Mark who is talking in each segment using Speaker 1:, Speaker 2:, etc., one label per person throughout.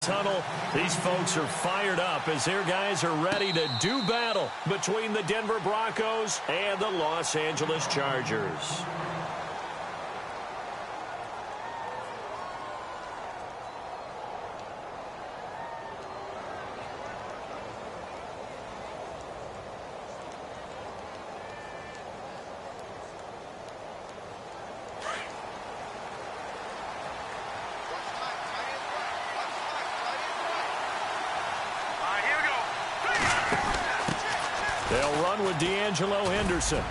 Speaker 1: tunnel. These folks are fired up as their guys are ready to do battle between the Denver Broncos and the Los Angeles Chargers. They'll run with D'Angelo Henderson.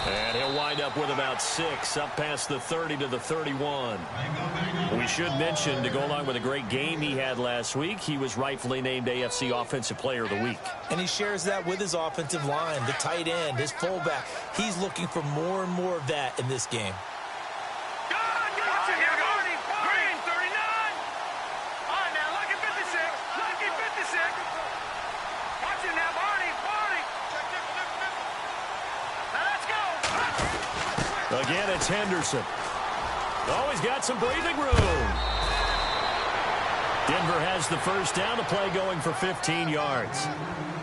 Speaker 1: And he'll wind up with about 6, up past the 30 to the 31. We should mention, to go along with a great game he had last week, he was rightfully named AFC Offensive Player of the Week.
Speaker 2: And he shares that with his offensive line, the tight end, his fullback. He's looking for more and more of that in this game.
Speaker 1: Again, it's Henderson. Oh, he's got some breathing room. Denver has the first down, to play going for 15 yards.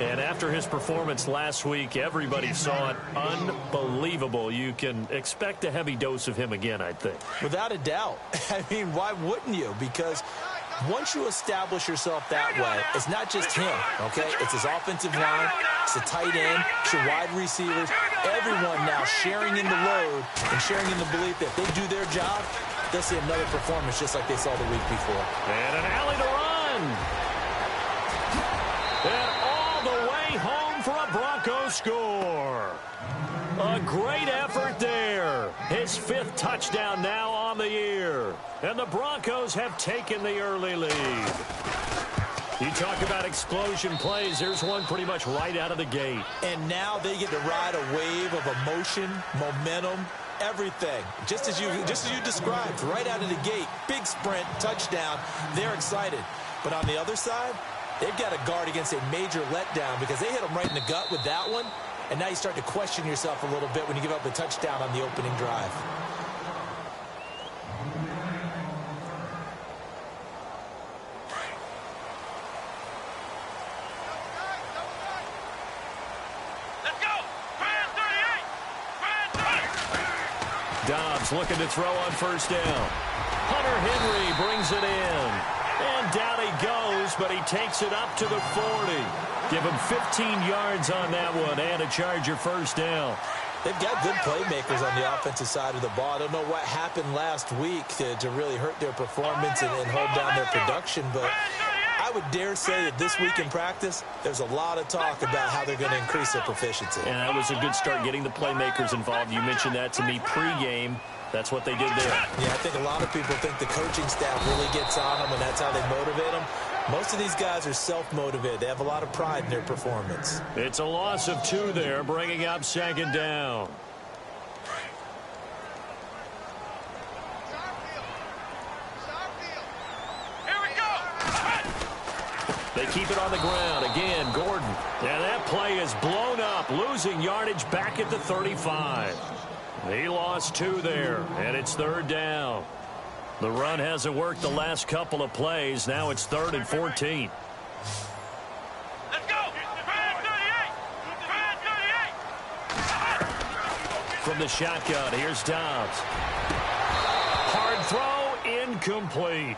Speaker 1: And after his performance last week, everybody saw it. Unbelievable. You can expect a heavy dose of him again, I think.
Speaker 2: Without a doubt. I mean, why wouldn't you? Because once you establish yourself that way, it's not just him, okay? It's his offensive line, it's the tight end, it's your wide receivers, everyone now sharing in the load and sharing in the belief that if they do their job, they'll see another performance just like they saw the week before.
Speaker 1: And an alley to run. And all the way home for a Broncos score. A great effort there. His 5th touchdown now on the year. And the Broncos have taken the early lead. You talk about explosion plays. There's one pretty much right out of the gate.
Speaker 2: And now they get to ride a wave of emotion, momentum, everything. Just as you described, right out of the gate. Big sprint, touchdown. They're excited. But on the other side, they've got to guard against a major letdown because they hit them right in the gut with that one. And now you start to question yourself a little bit when you give up the touchdown on the opening drive.
Speaker 1: Dobbs looking to throw on first down. Hunter Henry brings it in. And down he goes, but he takes it up to the 40. Give him 15 yards on that one and a Charger first down.
Speaker 2: They've got good playmakers on the offensive side of the ball. I don't know what happened last week to really hurt their performance and hold down their production, but I would dare say that this week in practice, there's a lot of talk about how they're going to increase their proficiency.
Speaker 1: And that was a good start, getting the playmakers involved. You mentioned that to me pregame. That's what they did there.
Speaker 2: Yeah, I think a lot of people think the coaching staff really gets on them, and that's how they motivate them. Most of these guys are self-motivated. They have a lot of pride in their performance.
Speaker 1: It's a loss of 2 there, bringing up 2nd down. They keep it on the ground. Again, Gordon. And that play is blown up, losing yardage back at the 35. He lost 2 there, and it's 3rd down. The run hasn't worked the last couple of plays. Now it's 3rd and 14.
Speaker 3: Let's go! 38!
Speaker 1: From the shotgun, here's Dobbs. Hard throw, incomplete.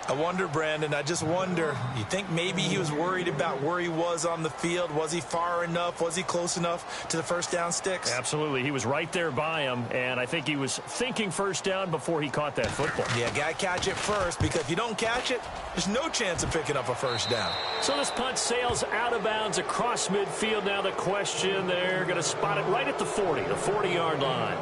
Speaker 2: I wonder, Brandon, I just wonder, you think maybe he was worried about where he was on the field? Was he far enough? Was he close enough to the first down sticks?
Speaker 1: Absolutely. He was right there by him, and I think he was thinking first down before he caught that football.
Speaker 2: Yeah, got to catch it first, because if you don't catch it, there's no chance of picking up a first down.
Speaker 1: So this punt sails out of bounds across midfield. Now the question, they're going to spot it right at the 40, the 40-yard line.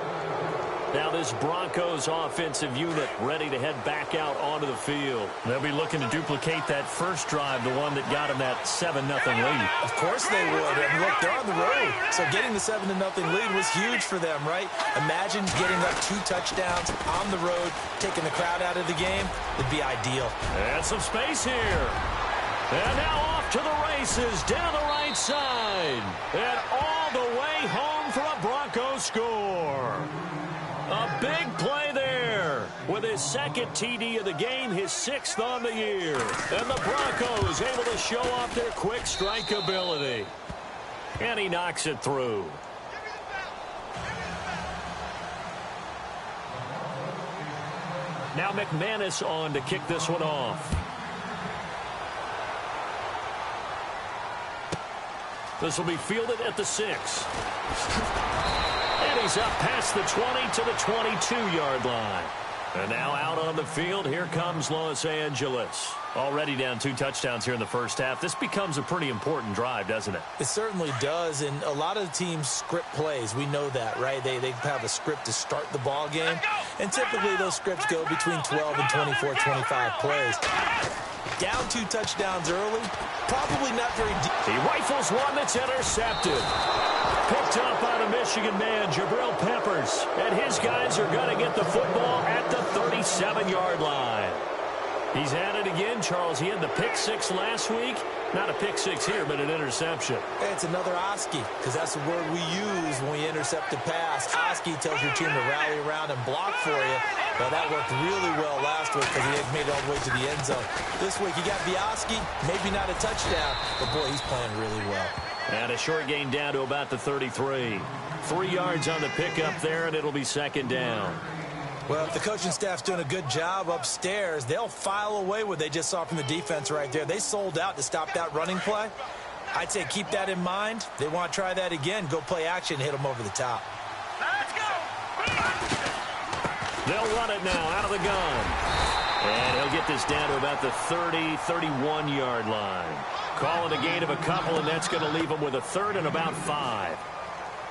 Speaker 1: Now this Broncos offensive unit ready to head back out onto the field. They'll be looking to duplicate that first drive, the one that got them that 7-0 lead.
Speaker 2: Of course they would. And look, they're on the road. So getting the 7-0 lead was huge for them, right? Imagine getting up 2 touchdowns on the road, taking the crowd out of the game. It'd be ideal.
Speaker 1: And some space here. And now off to the races down the right side. And all the way home for a Broncos score. A big play there. with his second TD of the game, his 6th on the year. And the Broncos able to show off their quick strike ability. And he knocks it through. Now McManus on to kick this one off. This will be fielded at the 6. And he's up past the 20 to the 22-yard line. And now out on the field, here comes Los Angeles. Already down 2 touchdowns here in the first half. This becomes a pretty important drive, doesn't it?
Speaker 2: It certainly does, and a lot of the teams script plays. We know that, right? They have a script to start the ball game, and typically those scripts go between 12 and 24, 25 plays. Down 2 touchdowns early, probably not very deep.
Speaker 1: He rifles one that's intercepted. Picked up by the Michigan man, Jabril Peppers. And his guys are going to get the football at the 37-yard line. He's at it again, Charles. He had the pick 6 last week. Not a pick 6 here, but an interception.
Speaker 2: It's another Oski, because that's the word we use when we intercept a pass. Oski tells your team to rally around and block for you. Well, that worked really well last week because he had made it all the way to the end zone. This week, he got the Oski, maybe not a touchdown, but boy, he's playing really well.
Speaker 1: And a short gain down to about the 33. 3 yards on the pickup there, and it'll be 2nd down.
Speaker 2: Well, if the coaching staff's doing a good job upstairs, they'll file away what they just saw from the defense right there. They sold out to stop that running play. I'd say keep that in mind. They want to try that again. Go play action, hit them over the top.
Speaker 3: Let's go.
Speaker 1: They'll run it now out of the gun. And he'll get this down to about the 30, 31-yard line. Call it a gain of a couple, and that's going to leave them with a 3rd and about 5.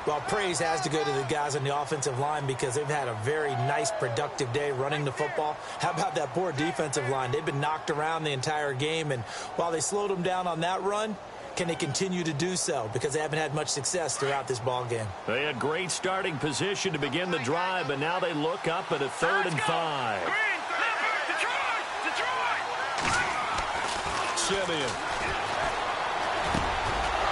Speaker 2: Well, praise has to go to the guys on the offensive line because they've had a very nice, productive day running the football. How about that poor defensive line? They've been knocked around the entire game, and while they slowed them down on that run, can they continue to do so? Because they haven't had much success throughout this ball game.
Speaker 1: They had great starting position to begin the drive, but now they look up at a 3rd and 5.
Speaker 3: Green, Detroit.
Speaker 1: Simeon.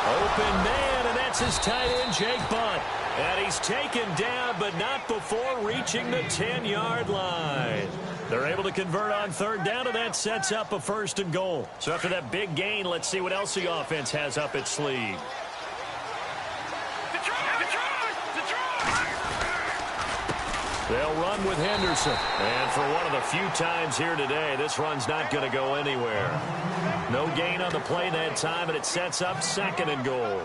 Speaker 1: Open man, and that's his tight end, Jake Butt. And he's taken down, but not before reaching the 10-yard line. They're able to convert on 3rd down, and that sets up a 1st and goal. So after that big gain, let's see what else the offense has up its sleeve. They'll run with Henderson. And for one of the few times here today, this run's not going to go anywhere. No gain on the play that time, and it sets up 2nd and goal.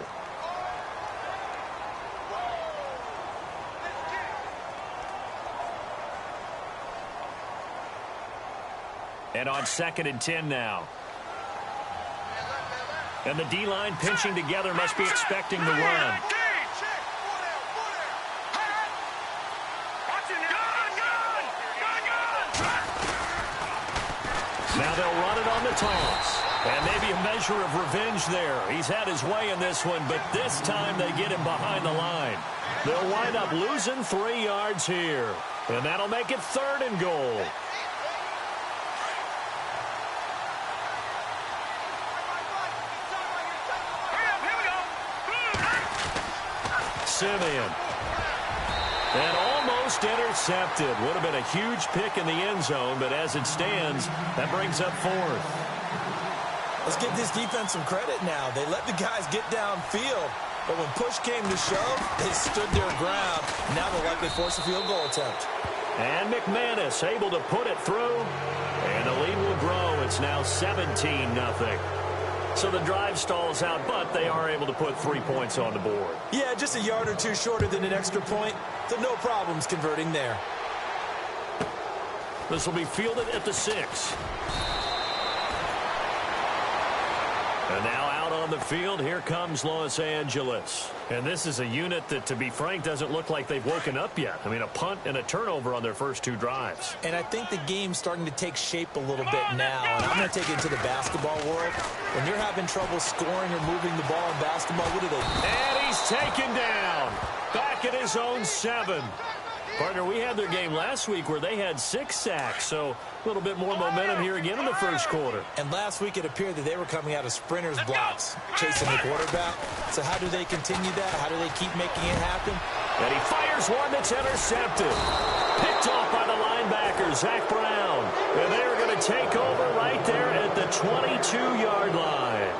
Speaker 1: And on 2nd and 10 now. And the D-line pinching together must be expecting the run. Now they'll run it on the toss. And maybe a measure of revenge there. He's had his way in this one, but this time they get him behind the line. They'll wind up losing 3 yards here. And that'll make it 3rd and goal. Simeon. And almost intercepted. Would have been a huge pick in the end zone, but as it stands, that brings up 4th.
Speaker 2: Let's give this defense some credit now. They let the guys get downfield, but when push came to shove, they stood their ground. Now they'll likely force a field goal attempt.
Speaker 1: And McManus able to put it through, and the lead will grow. It's now 17-0. So the drive stalls out, but they are able to put 3 points on the board.
Speaker 2: Yeah, just a yard or two shorter than an extra point, so no problems converting there.
Speaker 1: This will be fielded at the 6. And now out on the field, here comes Los Angeles. And this is a unit that, to be frank, doesn't look like they've woken up yet. I mean, a punt and a turnover on their first 2 drives.
Speaker 2: And I think the game's starting to take shape a little bit now. And I'm going to take it into the basketball world. When you're having trouble scoring or moving the ball in basketball, what do they do?
Speaker 1: And he's taken down. Back at his own 7. Partner, we had their game last week where they had 6 sacks, so a little bit more momentum here again in the first quarter.
Speaker 2: And last week it appeared that they were coming out of sprinters blocks, chasing the quarterback. So how do they continue that? How do they keep making it happen?
Speaker 1: And he fires one that's intercepted. Picked off by the linebacker, Zach Brown. And they're going to take over right there at the 22-yard line.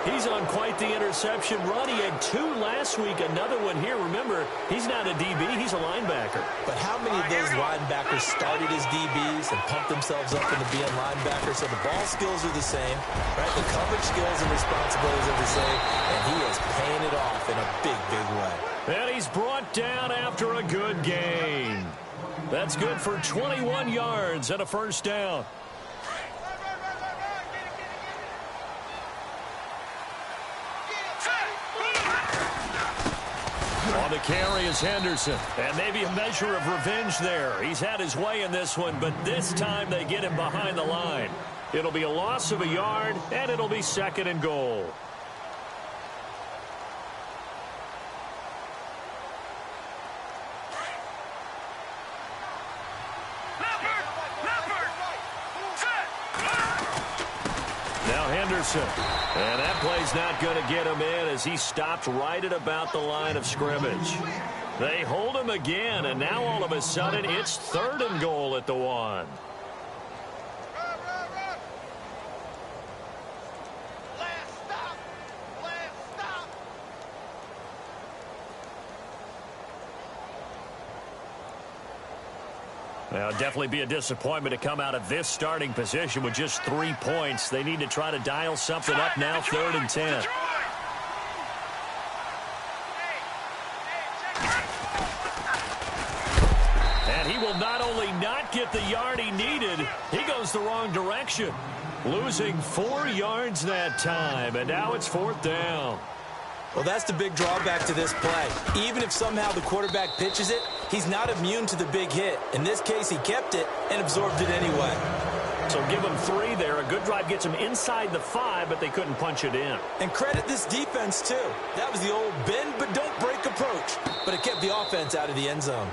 Speaker 1: He's on quite the interception run. He had 2 last week, another one here. Remember, he's not a DB, he's a linebacker.
Speaker 2: But how many of those linebackers started as DBs and pumped themselves up into being linebackers? So the ball skills are the same, right? The coverage skills and responsibilities are the same, and he is paying it off in a big, big way.
Speaker 1: And he's brought down after a good gain. That's good for 21 yards and a first down. On the carry is Henderson. And maybe a measure of revenge there. He's had his way in this one, but this time they get him behind the line. It'll be a loss of a yard, and it'll be 2nd and goal. Now Henderson. And that play's not going to get him in as he stopped right at about the line of scrimmage. They hold him again, and now all of a sudden it's 3rd and goal at the 1. Now, definitely be a disappointment to come out of this starting position with just 3 points. They need to try to dial something up now, 3rd and 10. And he will not only not get the yard he needed, he goes the wrong direction. Losing 4 yards that time, and now it's 4th down.
Speaker 2: Well, that's the big drawback to this play. Even if somehow the quarterback pitches it, he's not immune to the big hit. In this case, he kept it and absorbed it anyway.
Speaker 1: So give him 3 there. A good drive gets him inside the 5, but they couldn't punch it in.
Speaker 2: And credit this defense, too. That was the old bend but don't break approach. But it kept the offense out of the end zone.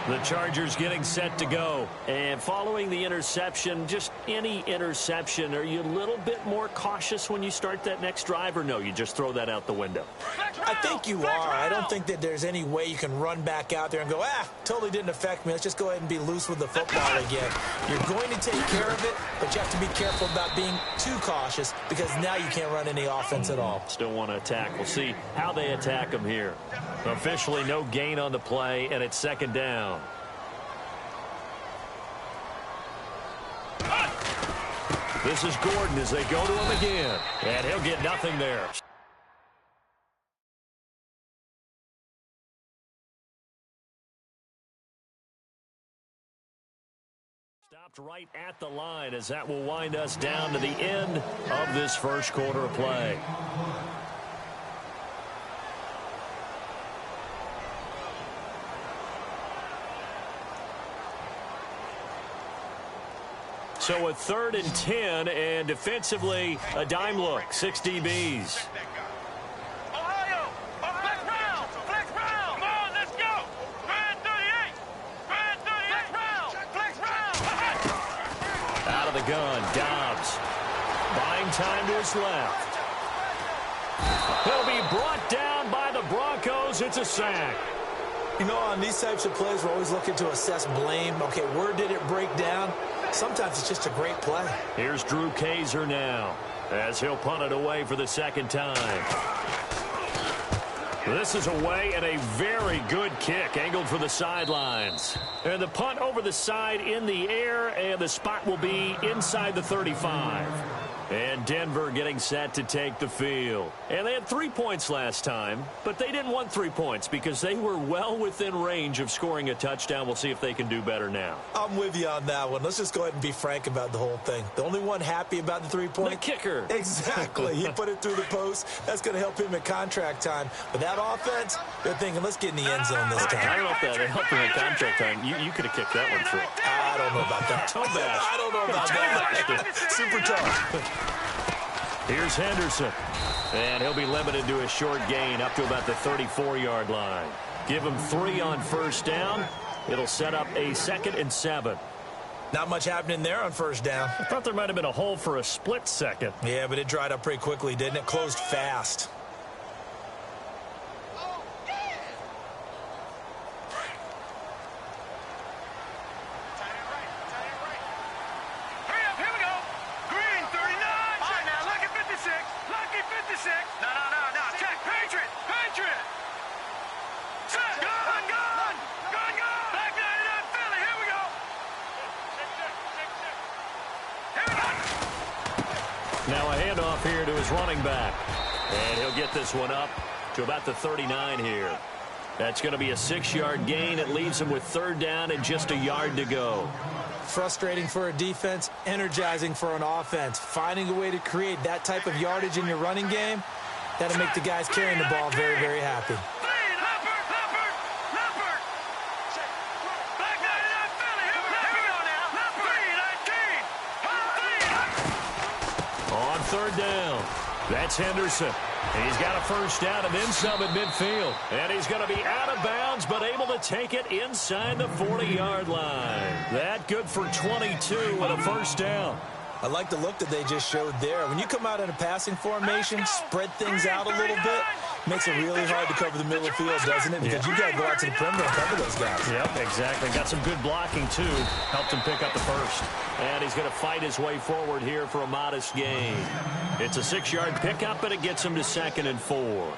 Speaker 1: The Chargers getting set to go. And following the interception, just any interception, are you a little bit more cautious when you start that next drive, or no, you just throw that out the window?
Speaker 2: I think you are. I don't think that there's any way you can run back out there and go, totally didn't affect me. Let's just go ahead and be loose with the football again. You're going to take care of it, but you have to be careful about being too cautious because now you can't run any offense at all.
Speaker 1: Still want to attack. We'll see how they attack him here. Officially no gain on the play, and it's 2nd down. This is Gordon as they go to him again. And he'll get nothing there. Stopped right at the line as that will wind us down to the end of this first quarter of play. So a 3rd and 10, and defensively, a dime look, 6 DBs.
Speaker 3: Ohio, flex round, come on, let's go. Grand 38, flex round.
Speaker 1: Out of the gun, Dobbs. Buying time to his left. He'll be brought down by the Broncos. It's a sack.
Speaker 2: You know, on these types of plays, we're always looking to assess blame. Okay, where did it break down? Sometimes it's just a great play.
Speaker 1: Here's Drew Kaiser now as he'll punt it away for the 2nd time. This is away and a very good kick angled for the sidelines. And the punt over the side in the air, and the spot will be inside the 35. And Denver getting set to take the field. And they had 3 points last time, but they didn't want 3 points because they were well within range of scoring a touchdown. We'll see if they can do better now.
Speaker 2: I'm with you on that one. Let's just go ahead and be frank about the whole thing. The only one happy about the 3-point?
Speaker 1: The kicker.
Speaker 2: Exactly. He put it through the post. That's going to help him at contract time. But that offense, they're thinking, let's get in the end zone this time.
Speaker 1: I don't know if that helped him at contract time. You could have kicked that one through.
Speaker 2: I don't know about that.
Speaker 1: Toe bash.
Speaker 2: I don't know about that. Super tough.
Speaker 1: Here's Henderson. And he'll be limited to a short gain up to about the 34-yard line. Give him 3 on first down. It'll set up a 2nd and 7.
Speaker 2: Not much happening there on first down.
Speaker 1: I thought there might have been a hole for a split second.
Speaker 2: Yeah, but it dried up pretty quickly, didn't it? Closed fast.
Speaker 1: Now a handoff here to his running back. And he'll get this one up to about the 39 here. That's going to be a 6-yard gain. It leaves him with 3rd down and just a yard to go.
Speaker 2: Frustrating for a defense, energizing for an offense. Finding a way to create that type of yardage in your running game, that'll make the guys carrying the ball very, very happy.
Speaker 1: On 3rd down, that's Henderson. He's got a 1st down and then some at midfield. And he's going to be out of bounds, but able to take it inside the 40-yard line. That good for 22 and a 1st down.
Speaker 2: I like the look that they just showed there. When you come out in a passing formation, spread things out a little bit, makes it really hard to cover the middle of the field, doesn't it? Because you've got to go out to the perimeter and cover those guys.
Speaker 1: Yep, exactly. Got some good blocking, too. Helped him pick up the 1st. And he's going to fight his way forward here for a modest gain. It's a 6-yard pickup, but it gets him to 2nd and 4.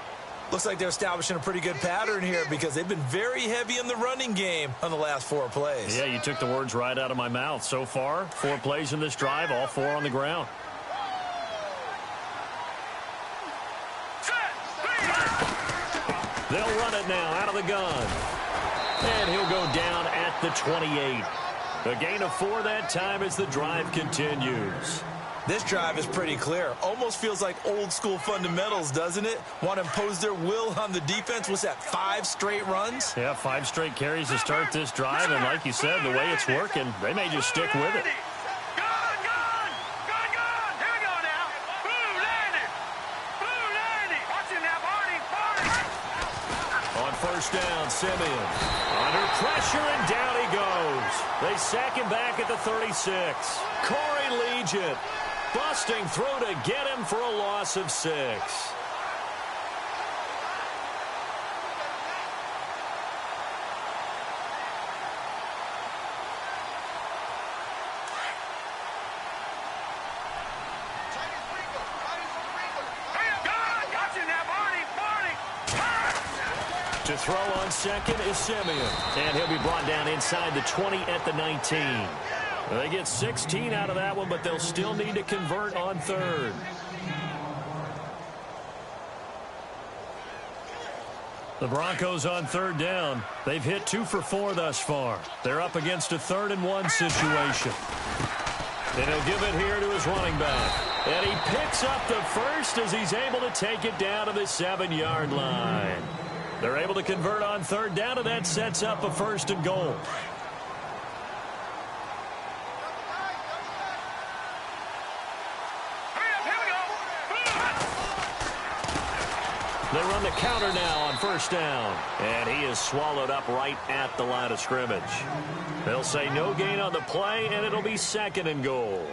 Speaker 2: Looks like they're establishing a pretty good pattern here because they've been very heavy in the running game on the last 4 plays.
Speaker 1: Yeah, you took the words right out of my mouth. So far, 4 plays in this drive, all 4 on the ground. They'll run it now out of the gun. And he'll go down at the 28. A gain of 4 that time as the drive continues.
Speaker 2: This drive is pretty clear. Almost feels like old school fundamentals, doesn't it? Want to impose their will on the defense. What's that, 5 straight runs?
Speaker 1: Yeah, 5 straight carries to start this drive. And like you said, the way it's working, they may just stick with it. On 1st down, Simeon. Under pressure, and down he goes. They sack him back at the 36. Corey Legent busting through to get him for a loss of 6. To throw on 2nd is Simeon. And he'll be brought down inside the 20 at the 19. They get 16 out of that one, but they'll still need to convert on 3rd. The Broncos on 3rd down. They've hit 2 for 4 thus far. They're up against a 3rd and 1 situation. And he'll give it here to his running back. And he picks up the 1st as he's able to take it down to the 7-yard line. They're able to convert on 3rd down, and that sets up a 1st and goal. They run the counter now on 1st down. And he is swallowed up right at the line of scrimmage. They'll say no gain on the play, and it'll be 2nd and goal.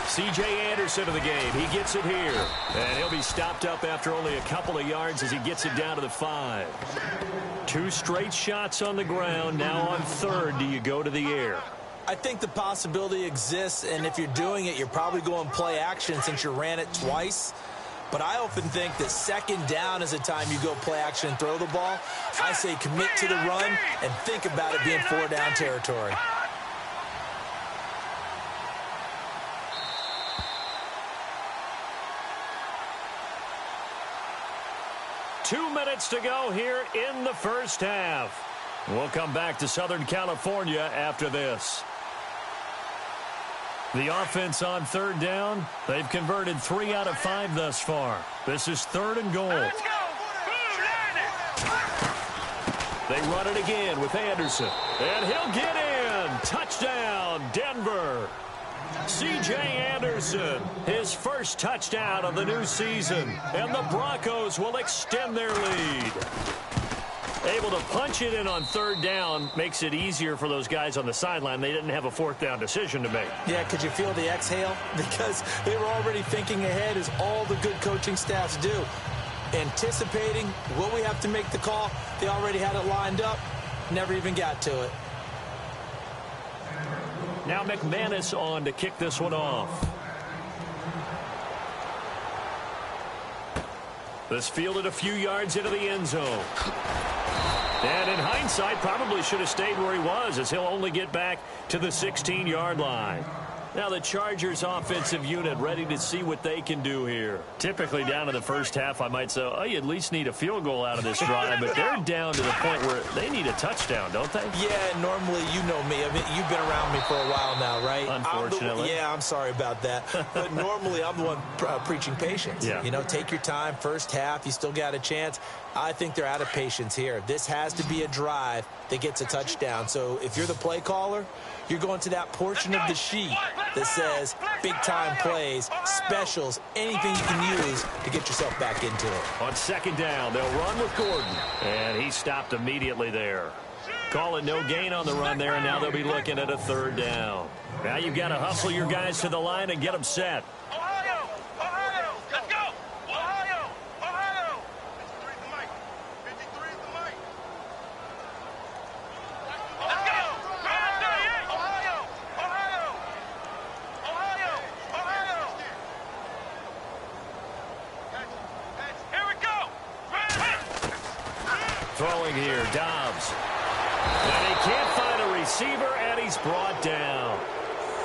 Speaker 1: C.J. Anderson of the game. He gets it here. And he'll be stopped up after only a couple of yards as he gets it down to the 5. 2 straight shots on the ground. Now on 3rd, do you go to the air?
Speaker 2: I think the possibility exists, and if you're doing it, you're probably going play action since you ran it twice. But I often think that 2nd down is the time you go play action and throw the ball. I say commit to the run and think about it being 4-down territory.
Speaker 1: Two minutes to go here in the 1st half. We'll come back to Southern California after this. The offense on 3rd down, they've converted 3 out of 5 thus far. This is 3rd and goal.
Speaker 3: Let's go.
Speaker 1: They run it again with Anderson. And he'll get in. Touchdown, Denver. C.J. Anderson, his 1st touchdown of the new season. And the Broncos will extend their lead. Able to punch it in on 3rd down makes it easier for those guys on the sideline. They didn't have a 4th down decision to make.
Speaker 2: Yeah, could you feel the exhale? Because they were already thinking ahead, as all the good coaching staffs do. anticipating, will we have to make the call? They already had it lined up, never even got to it.
Speaker 1: Now McManus on to kick this one off. This fielded a few yards into the end zone. And in hindsight, probably should have stayed where he was, as he'll only get back to the 16-yard line. Now the Chargers offensive unit ready to see what they can do here. Typically down in the first half, I might say, oh, you at least need a field goal out of this drive, but they're down to the point where they need a touchdown, don't they?
Speaker 2: Yeah, normally, you know me. I mean, you've been around me for a while now, right?
Speaker 1: Unfortunately.
Speaker 2: I'm sorry about that. But normally, I'm the one preaching patience.
Speaker 1: Yeah.
Speaker 2: You know, take your time. First half, you still got a chance. I think they're out of patience here. This has to be a drive that gets a touchdown. So if you're the play caller, you're going to that portion of the sheet that says big-time plays, specials, anything you can use to get yourself back into it.
Speaker 1: On second down, they'll run with Gordon. And he stopped immediately there. Call it no gain on the run there, and now they'll be looking at a third down. Now you've got to hustle your guys to the line and get them set.
Speaker 3: Ohio! Ohio! Let's go! Ohio! Ohio! 53 is the mic. 53 is the mic. Let's go! Grand 38! Ohio! Ohio! Ohio! Ohio! Here we go!
Speaker 1: Throwing here, Dobbs. And he can't find a receiver, and he's brought down.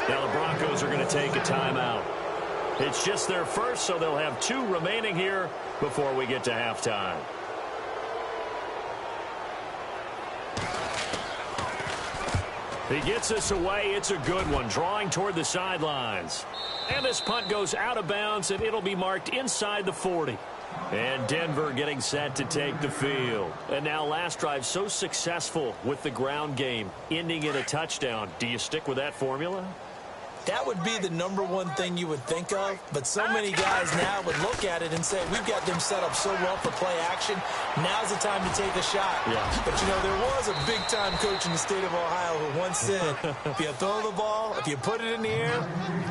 Speaker 1: Now the Broncos are going to take a timeout. It's just their first, so they'll have 2 remaining here before we get to halftime. He gets us away. It's a good one, drawing toward the sidelines. And this punt goes out of bounds, and it'll be marked inside the 40. And Denver getting set to take the field. And now last drive so successful with the ground game, ending in a touchdown. Do you stick with that formula?
Speaker 2: That would be the #1 thing you would think of, but so many guys now would look at it and say, we've got them set up so well for play action, now's the time to take a shot.
Speaker 1: Yeah.
Speaker 2: But, you know, there was a big-time coach in the state of Ohio who once said, if you throw the ball, if you put it in the air,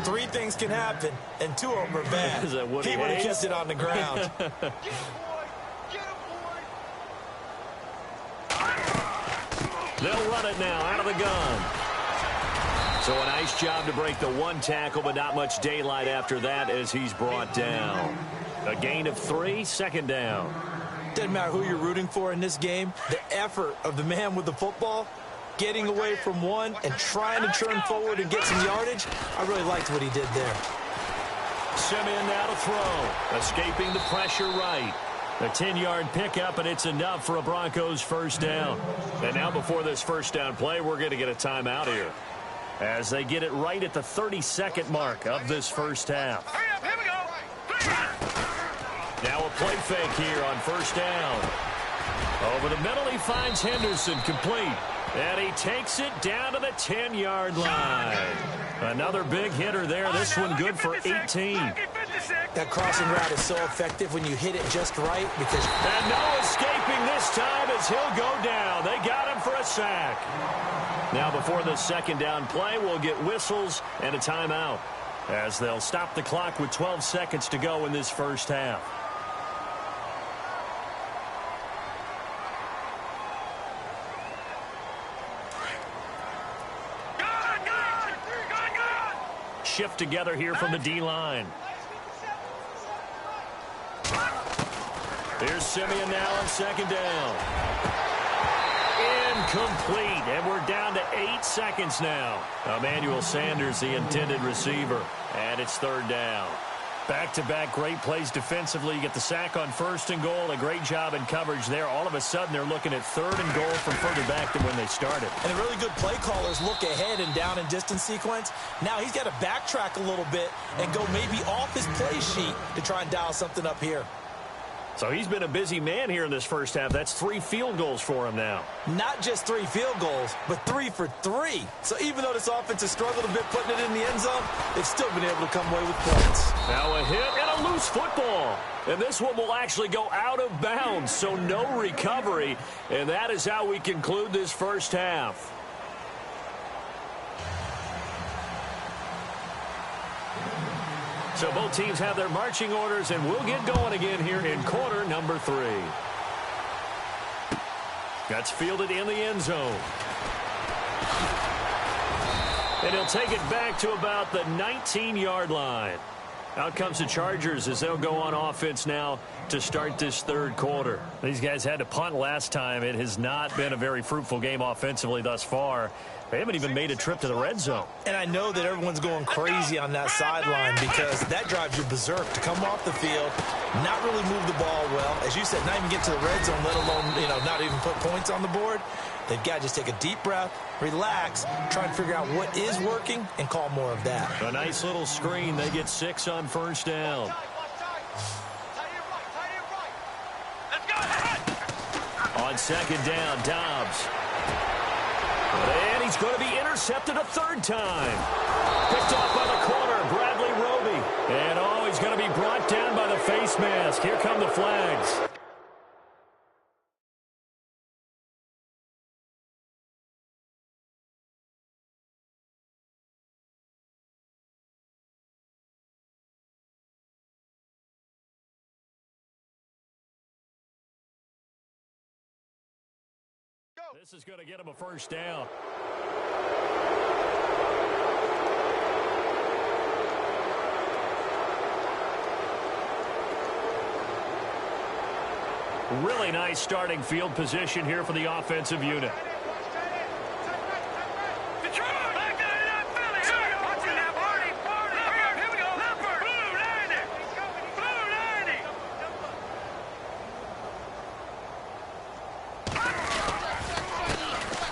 Speaker 2: 3 things can happen, and 2 of them are bad.
Speaker 1: Is that Woody
Speaker 2: He would have
Speaker 1: Hayes?
Speaker 2: kept it on the ground.
Speaker 1: They'll run it now out of the gun. So a nice job to break the 1 tackle, but not much daylight after that as he's brought down. A gain of 3, second down.
Speaker 2: Doesn't matter who you're rooting for in this game. The effort of the man with the football, getting away from one and trying to turn forward and get some yardage, I really liked what he did there.
Speaker 1: Simeon now to throw. Escaping the pressure right. A 10-yard pickup, and it's enough for a Broncos first down. And now before this first down play, we're going to get a timeout here, as they get it right at the 32nd mark of this first half.
Speaker 3: Hurry up, here we go.
Speaker 1: Now a play fake here on first down. Over the middle, he finds Henderson complete. And he takes it down to the 10-yard line. Another big hitter there. This one good for 18.
Speaker 2: That crossing route is so effective when you hit it just right because...
Speaker 1: And no escaping this time as he'll go down. They got him for a sack. Now before the second down play, we'll get whistles and a timeout, as they'll stop the clock with 12 seconds to go in this first half. Shift together here from the D-line. Here's Simeon now on second down. Incomplete, and we're down to 8 seconds now. Emmanuel Sanders, the intended receiver, and it's third down. Back-to-back great plays defensively. You get the sack on first and goal. A great job in coverage there. All of a sudden, they're looking at third and goal from further back than when they started.
Speaker 2: And the really good play callers look ahead and down and distance sequence. Now he's got to backtrack a little bit and go maybe off his play sheet to try and dial something up here.
Speaker 1: So he's been a busy man here in this first half. That's 3 field goals for him now.
Speaker 2: Not just 3 field goals, but 3 for 3. So even though this offense has struggled a bit putting it in the end zone, they've still been able to come away with points.
Speaker 1: Now a hit and a loose football. And this one will actually go out of bounds, so no recovery. And that is how we conclude this first half. So both teams have their marching orders, and we'll get going again here in quarter number 3. That's fielded in the end zone. And he'll take it back to about the 19-yard line. Out comes the Chargers as they'll go on offense now to start this third quarter. These guys had to punt last time. It has not been a very fruitful game offensively thus far. They haven't even made a trip to the red zone.
Speaker 2: And I know that everyone's going crazy on that sideline because that drives you berserk to come off the field, not really move the ball well. As you said, not even get to the red zone, let alone, not even put points on the board. They've got to just take a deep breath, relax, try and figure out what is working, and call more of that.
Speaker 1: A nice little screen. They get 6 on first down. On second down, Dobbs. And he's going to be intercepted a third time. Picked off by the corner, Bradley Roby. And, he's going to be brought down by the face mask. Here come the flags. This is going to get him a first down. Really nice starting field position here for the offensive unit.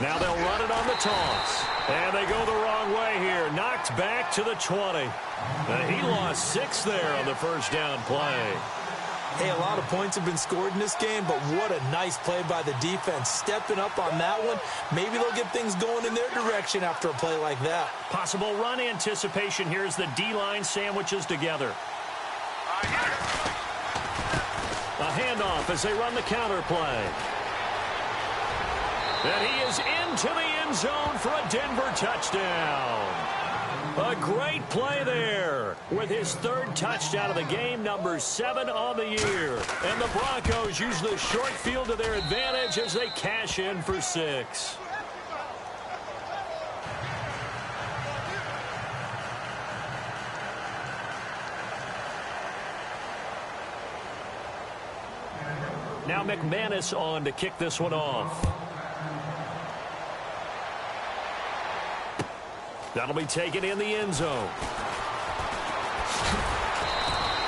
Speaker 1: Now they'll run it on the toss. And they go the wrong way here. Knocked back to the 20. And he lost 6 there on the first down play.
Speaker 2: Hey, a lot of points have been scored in this game, but what a nice play by the defense. Stepping up on that one. Maybe they'll get things going in their direction after a play like that.
Speaker 1: Possible run anticipation here as the D-line sandwiches together. A handoff as they run the counter play. And he is into the end zone for a Denver touchdown. A great play there with his 3rd touchdown of the game, number 7 on the year. And the Broncos use the short field to their advantage as they cash in for 6. Now McManus on to kick this one off. That'll be taken in the end zone.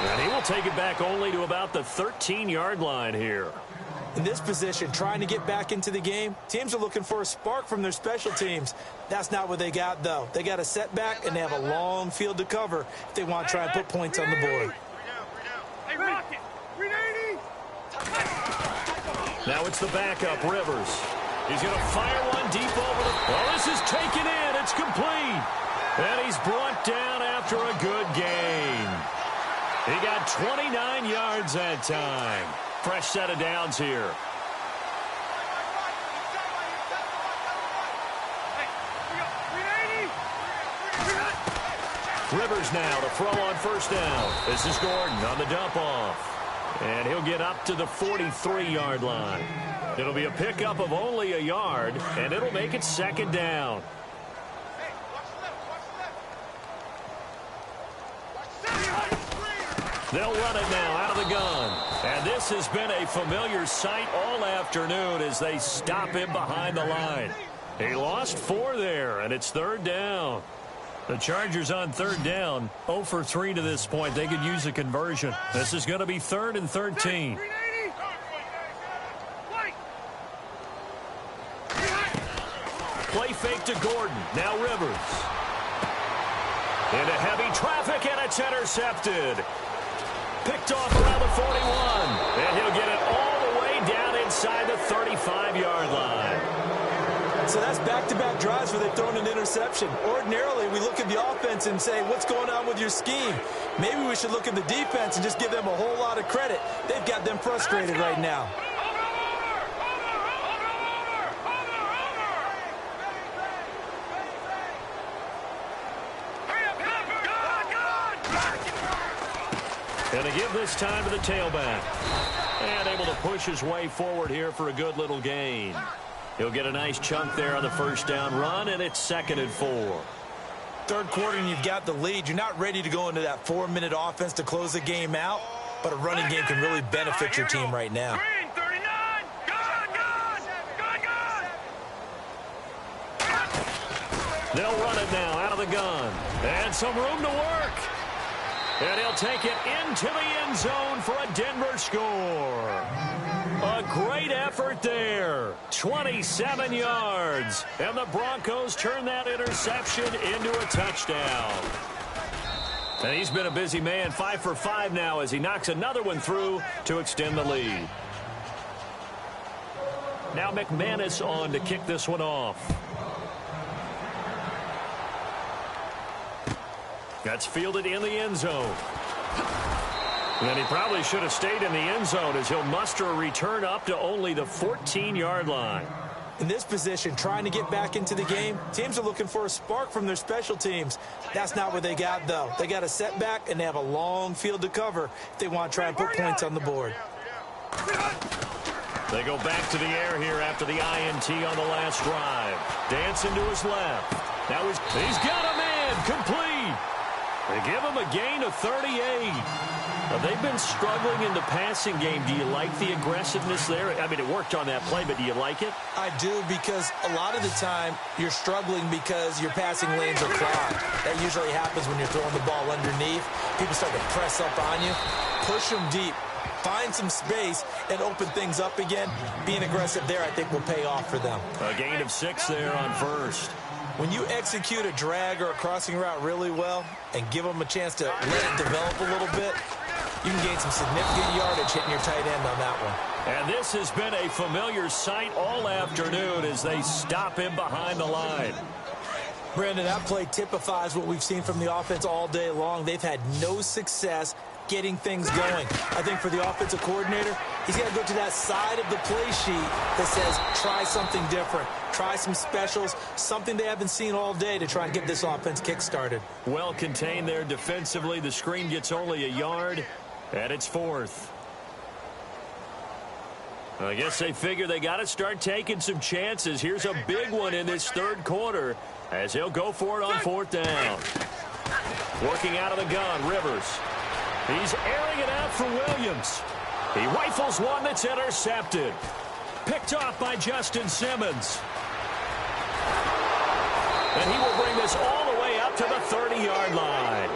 Speaker 1: And he will take it back only to about the 13-yard line here.
Speaker 2: In this position, trying to get back into the game, teams are looking for a spark from their special teams. That's not what they got, though. They got a setback, and they have a long field to cover if they want to try and put points on the board.
Speaker 1: Now it's the backup, Rivers. He's going to fire one deep over the... Well, this is taken in. It's complete. And he's brought down after a good gain. He got 29 yards that time. Fresh set of downs here. Rivers now to throw on first down. This is Gordon on the dump off. And he'll get up to the 43-yard line. It'll be a pickup of only a yard, and it'll make it second down. They'll run it now out of the gun. And this has been a familiar sight all afternoon as they stop him behind the line. He lost 4 there, and it's third down. The Chargers on third down, 0 for 3 to this point. They could use a conversion. This is going to be 3rd and 13. Play fake to Gordon. Now Rivers. Into heavy traffic, and it's intercepted. Picked off around the 41. And he'll get it all the way down inside the 35-yard line.
Speaker 2: So that's back-to-back drives where they've thrown an interception. Ordinarily, we look at the offense and say, what's going on with your scheme? Maybe we should look at the defense and just give them a whole lot of credit. They've got them frustrated right now.
Speaker 1: And to give this time to the tailback. And able to push his way forward here for a good little gain. He'll get a nice chunk there on the first down run, and it's 2nd and 4.
Speaker 2: Third quarter, and you've got the lead. You're not ready to go into that 4-minute offense to close the game out, but a running game can really benefit your team right now.
Speaker 3: Green 39. Good.
Speaker 1: They'll run it now out of the gun. And some room to work. And he'll take it into the end zone for a Denver score. A great effort there. 27 yards. And the Broncos turn that interception into a touchdown. And he's been a busy man, 5 for 5 now as he knocks another one through to extend the lead. Now McManus on to kick this one off. That's fielded in the end zone. And he probably should have stayed in the end zone as he'll muster a return up to only the 14-yard line.
Speaker 2: In this position, trying to get back into the game, teams are looking for a spark from their special teams. That's not what they got, though. They got a setback, and they have a long field to cover if they want to try and put points on the board.
Speaker 1: They go back to the air here after the INT on the last drive. Dancing to his left. Now he's got a man complete. They give him a gain of 38. They've been struggling in the passing game. Do you like the aggressiveness there? I mean, it worked on that play, but do you like it?
Speaker 2: I do, because a lot of the time you're struggling because your passing lanes are clogged. That usually happens when you're throwing the ball underneath. People start to press up on you. Push them deep. Find some space and open things up again. Being aggressive there, I think, will pay off for them.
Speaker 1: A gain of 6 there on first.
Speaker 2: When you execute a drag or a crossing route really well and give them a chance to let it develop a little bit, you can gain some significant yardage hitting your tight end on that one.
Speaker 1: And this has been a familiar sight all afternoon as they stop him behind the line.
Speaker 2: Brandon, that play typifies what we've seen from the offense all day long. They've had no success getting things going. I think for the offensive coordinator, he's got to go to that side of the play sheet that says try something different. Try some specials, something they haven't seen all day to try and get this offense kick-started.
Speaker 1: Well contained there defensively. The screen gets only a yard, and it's 4th. I guess they figure they got to start taking some chances. Here's a big one in this third quarter as he'll go for it on 4th down. Working out of the gun, Rivers. He's airing it out for Williams. He rifles one that's intercepted. Picked off by Justin Simmons. And he will bring this all the way up to the 30-yard line.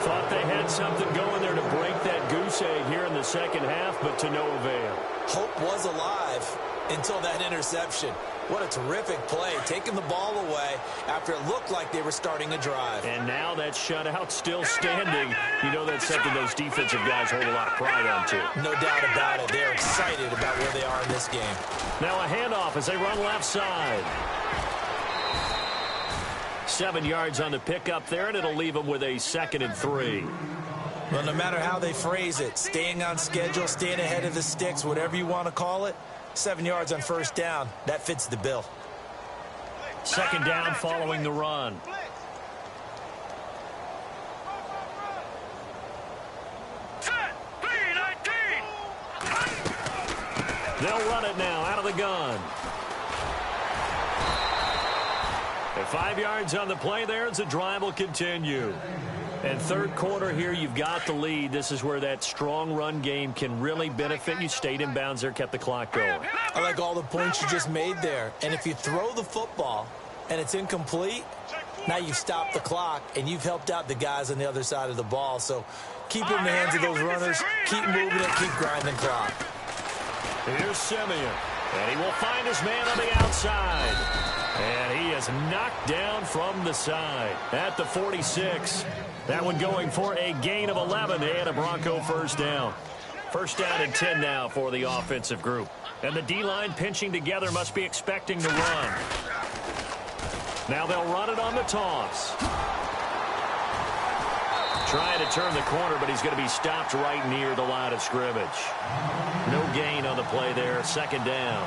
Speaker 1: Thought they had something going there to break that goose egg here in the second half, but to no avail.
Speaker 2: Hope was alive until that interception. What a terrific play, taking the ball away after it looked like they were starting a drive.
Speaker 1: And now that shutout still standing. You know that's something those defensive guys hold a lot of pride on, too.
Speaker 2: No doubt about it. They're excited about where they are in this game.
Speaker 1: Now a handoff as they run left side. 7 yards on the pickup there, and it'll leave them with a 2nd and 3.
Speaker 2: Well, no matter how they phrase it, staying on schedule, staying ahead of the sticks, whatever you want to call it, 7 yards on first down, that fits the bill.
Speaker 1: 2nd down following the run. They'll run it now out of the gun. And 5 yards on the play there as the drive will continue. And third quarter here, you've got the lead. This is where that strong run game can really benefit you. Stayed in bounds there, kept the clock going.
Speaker 2: I like all the points you just made there. And if you throw the football and it's incomplete, now you've stopped the clock and you've helped out the guys on the other side of the ball. So keep it in the hands of those runners. Keep moving it. Keep grinding clock.
Speaker 1: Here's Simeon. And he will find his man on the outside. And he is knocked down from the side at the 46. That one going for a gain of 11 and a Bronco first down. First down and 10 now for the offensive group. And the D-line pinching together must be expecting to run. Now they'll run it on the toss. Trying to turn the corner, but he's going to be stopped right near the line of scrimmage. No gain on the play there. 2nd down.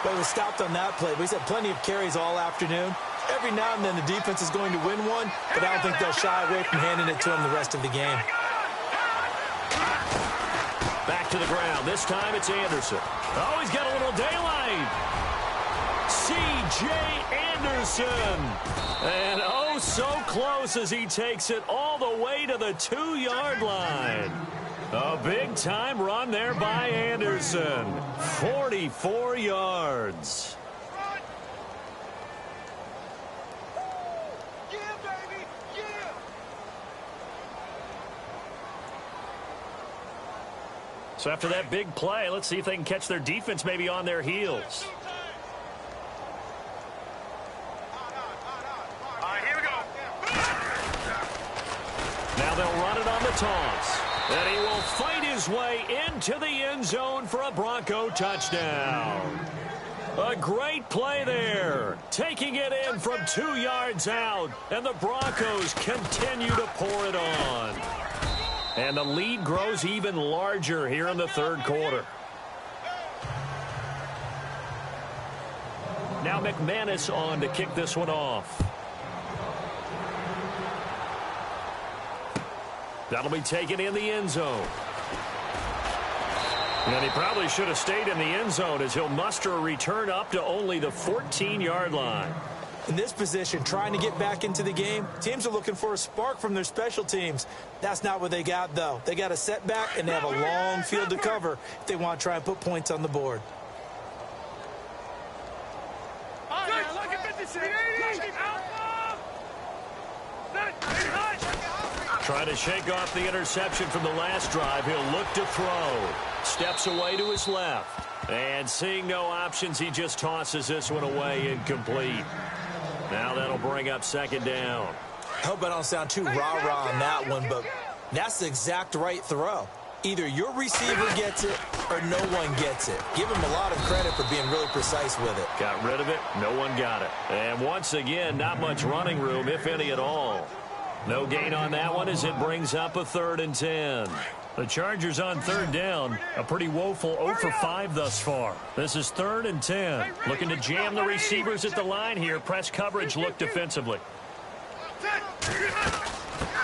Speaker 2: But he was stopped on that play. But he's had plenty of carries all afternoon. Every now and then the defense is going to win one, but I don't think they'll shy away from handing it to him the rest of the game.
Speaker 1: to the ground. This time it's Anderson. Oh, he's got a little daylight. C.J. Anderson. And oh, so close as he takes it all the way to the 2-yard line. A big-time run there by Anderson. 44 yards. So after that big play, let's see if they can catch their defense maybe on their heels.
Speaker 3: All right, here we go.
Speaker 1: Now they'll run it on the toss. And he will fight his way into the end zone for a Bronco touchdown. A great play there. Taking it in from 2 yards out. And the Broncos continue to pour it on. And the lead grows even larger here in the third quarter. Now McManus on to kick this one off. That'll be taken in the end zone. And he probably should have stayed in the end zone as he'll muster a return up to only the 14-yard line.
Speaker 2: In this position, trying to get back into the game, teams are looking for a spark from their special teams. That's not what they got, though. They got a setback, and they have a long field to cover if they want to try and put points on the board.
Speaker 1: Trying to shake off the interception from the last drive. He'll look to throw. Steps away to his left. And seeing no options, he just tosses this one away incomplete. Now that'll bring up second down.
Speaker 2: I hope I don't sound too rah-rah on that one, but that's the exact right throw. Either your receiver gets it or no one gets it. Give him a lot of credit for being really precise with it.
Speaker 1: Got rid of it. No one got it. And once again, not much running room, if any at all. No gain on that one as it brings up a 3rd and 10. The Chargers on third down. A pretty woeful 0 for 5 thus far. This is 3rd and 10. Looking to jam the receivers at the line here. Press coverage look defensively.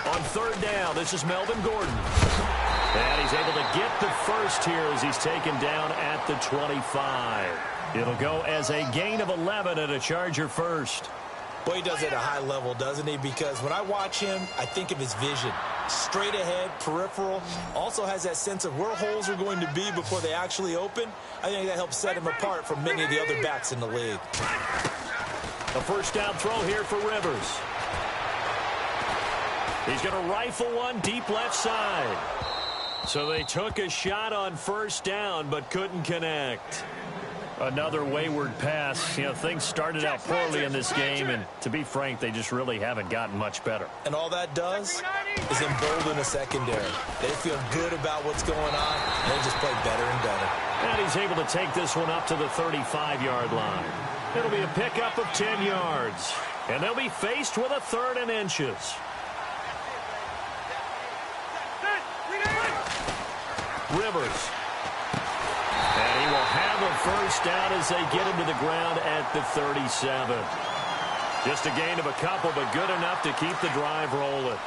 Speaker 1: On third down, this is Melvin Gordon. And he's able to get the first here as he's taken down at the 25. It'll go as a gain of 11 at a Charger first.
Speaker 2: Boy, he does it at a high level, doesn't he? Because when I watch him, I think of his vision. Straight ahead, peripheral. Also has that sense of where holes are going to be before they actually open. I think that helps set him apart from many of the other backs in the league.
Speaker 1: A first down throw here for Rivers. He's going to rifle one deep left side. So they took a shot on first down but couldn't connect. Another wayward pass. You know, things started out poorly in this game, and to be frank, they just really haven't gotten much better.
Speaker 2: And all that does is embolden a secondary. They feel good about what's going on, and they just play better and better.
Speaker 1: And he's able to take this one up to the 35-yard line. It'll be a pickup of 10 yards, and they'll be faced with a 3rd and inches. Rivers. And he will have a first down as they get him to the ground at the 37. Just a gain of a couple, but good enough to keep the drive rolling.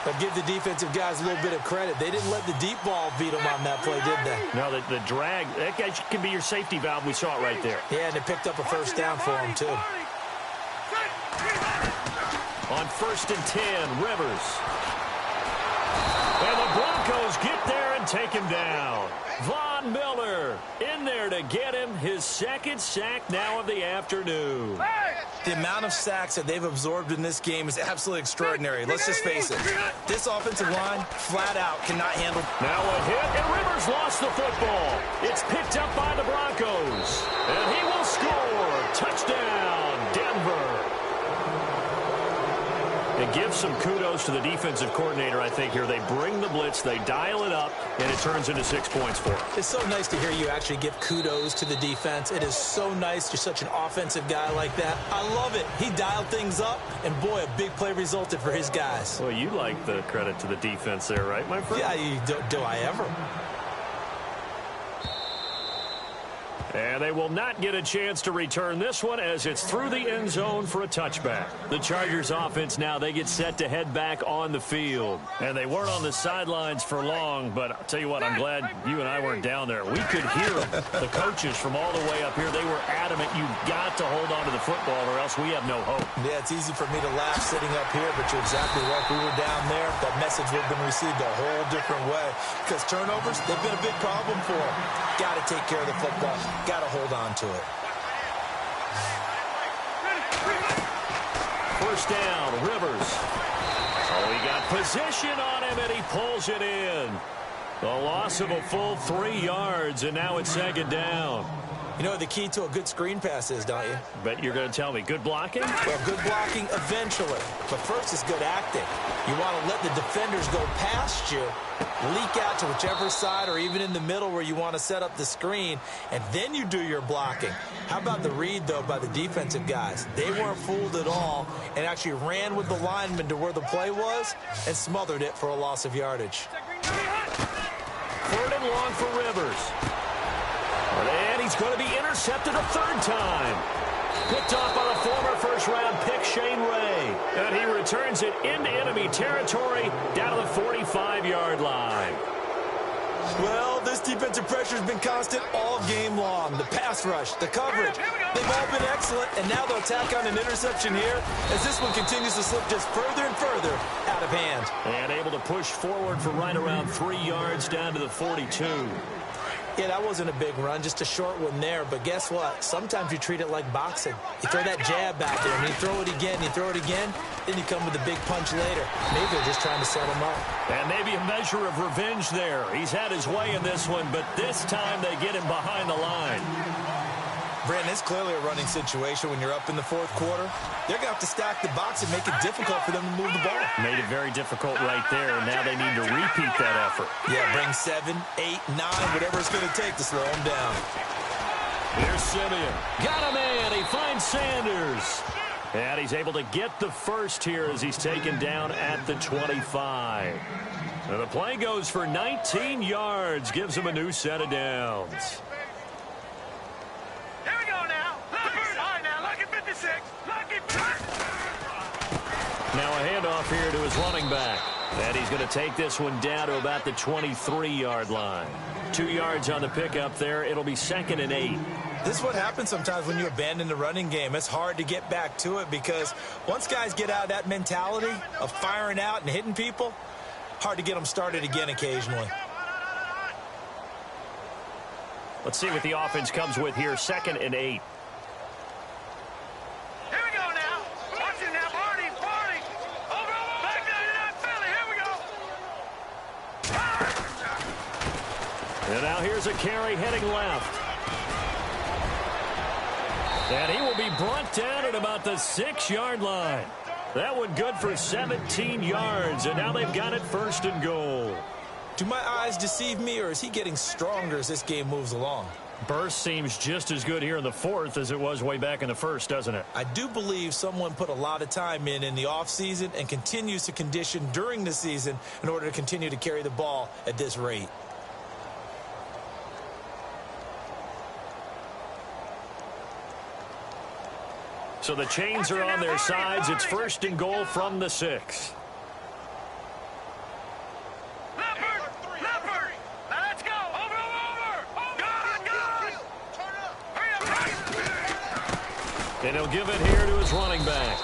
Speaker 2: But give the defensive guys a little bit of credit. They didn't let the deep ball beat them on that play, did they?
Speaker 1: No, the drag, that can be your safety valve. We saw it right there.
Speaker 2: Yeah, and they picked up a first down for him, too.
Speaker 1: On 1st and 10, Rivers. And the Broncos get there and take him down. Von Miller in there to get him his 2nd sack now of the afternoon.
Speaker 2: The amount of sacks that they've absorbed in this game is absolutely extraordinary. Let's just face it. This offensive line, flat out, cannot handle.
Speaker 1: Now a hit, and Rivers lost the football. It's picked up by the Broncos. And he will score. Touchdown, Denver. And give some kudos to the defensive coordinator, I think, here. They bring the blitz, they dial it up, and it turns into 6 points for them.
Speaker 2: It's so nice to hear you actually give kudos to the defense. It is so nice. You're such an offensive guy like that. I love it. He dialed things up, and boy, a big play resulted for his guys.
Speaker 1: Well, you like the credit to the defense there, right, my friend?
Speaker 2: Yeah, do I ever?
Speaker 1: And they will not get a chance to return this one as it's through the end zone for a touchback. The Chargers offense now, they get set to head back on the field. And they weren't on the sidelines for long, but I'll tell you what, I'm glad you and I weren't down there. We could hear the coaches from all the way up here. They were adamant, you've got to hold on to the football or else we have no hope.
Speaker 2: Yeah, it's easy for me to laugh sitting up here, but you're exactly right. If we were down there, that message would have been received a whole different way. Because turnovers, they've been a big problem for them. Got to take care of the football. Got to hold on to it.
Speaker 1: First down, Rivers. Oh, he got position on him, and he pulls it in. The loss of a full 3 yards, and now it's second down.
Speaker 2: You know what the key to a good screen pass is, don't you?
Speaker 1: Bet you're going to tell me. Good blocking?
Speaker 2: Well, good blocking eventually. But first is good acting. You want to let the defenders go past you, leak out to whichever side or even in the middle where you want to set up the screen, and then you do your blocking. How about the read, though, by the defensive guys? They weren't fooled at all and actually ran with the lineman to where the play was and smothered it for a loss of yardage.
Speaker 1: 3rd and long for Rivers. And he's going to be intercepted a 3rd time. Picked off by the former first-round pick, Shane Ray. And he returns it into enemy territory down to the 45-yard line.
Speaker 2: Well, this defensive pressure has been constant all game long. The pass rush, the coverage, they've all been excellent. And now they'll tack on an interception here as this one continues to slip just further and further out of hand.
Speaker 1: And able to push forward for right around 3 yards down to the 42.
Speaker 2: Yeah, that wasn't a big run, just a short one there. But guess what? Sometimes you treat it like boxing. You throw that jab back there, and you throw it again, you throw it again, then you come with a big punch later. Maybe they're just trying to set him up.
Speaker 1: And maybe a measure of revenge there. He's had his way in this one, but this time they get him behind the line.
Speaker 2: Brandon, it's clearly a running situation when you're up in the 4th quarter. They're going to have to stack the box and make it difficult for them to move the ball.
Speaker 1: Made it very difficult right there, and now they need to repeat that effort.
Speaker 2: Yeah, bring 7, 8, 9, whatever it's going to take to slow them down.
Speaker 1: Here's Simeon. Got a man. He finds Sanders. And he's able to get the first here as he's taken down at the 25. And the play goes for 19 yards, gives him a new set of downs.
Speaker 3: Here we go now. All right, now, lucky 56. Lucky 56.
Speaker 1: Now a handoff here to his running back. And he's going to take this one down to about the 23-yard line. 2 yards on the pickup there. It'll be 2nd and 8.
Speaker 2: This is what happens sometimes when you abandon the running game. It's hard to get back to it because once guys get out of that mentality of firing out and hitting people, hard to get them started again occasionally.
Speaker 1: Let's see what the offense comes with here. 2nd and 8.
Speaker 3: Here we go now. Watch it now, Barney. Over. Back down to that Philly. Here we go.
Speaker 1: And now here's a carry heading left. And he will be brought down at about the 6-yard line. That one good for 17 yards, and now they've got it 1st and goal.
Speaker 2: Do my eyes deceive me, or is he getting stronger as this game moves along?
Speaker 1: Burst seems just as good here in the 4th as it was way back in the 1st, doesn't it?
Speaker 2: I do believe someone put a lot of time in the offseason and continues to condition during the season in order to continue to carry the ball at this rate.
Speaker 1: So the chains are on their sides. It's 1st and goal from the 6.
Speaker 3: Leopard. Now let's go. Over. Go. Hurry up.
Speaker 1: And he'll give it here to his running back.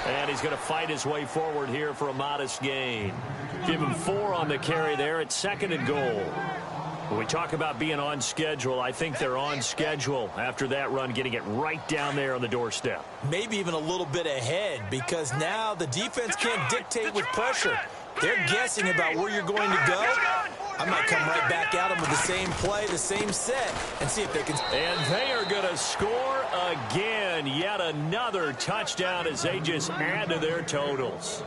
Speaker 1: And he's going to fight his way forward here for a modest gain. Give him 4 on the carry there. It's 2nd and goal. When we talk about being on schedule, I think they're on schedule after that run, getting it right down there on the doorstep.
Speaker 2: Maybe even a little bit ahead because now the defense can't dictate with pressure. They're guessing about where you're going to go. I might come right back at them with the same play, the same set, and see if they can.
Speaker 1: And they are going to score again. Yet another touchdown as they just add to their totals.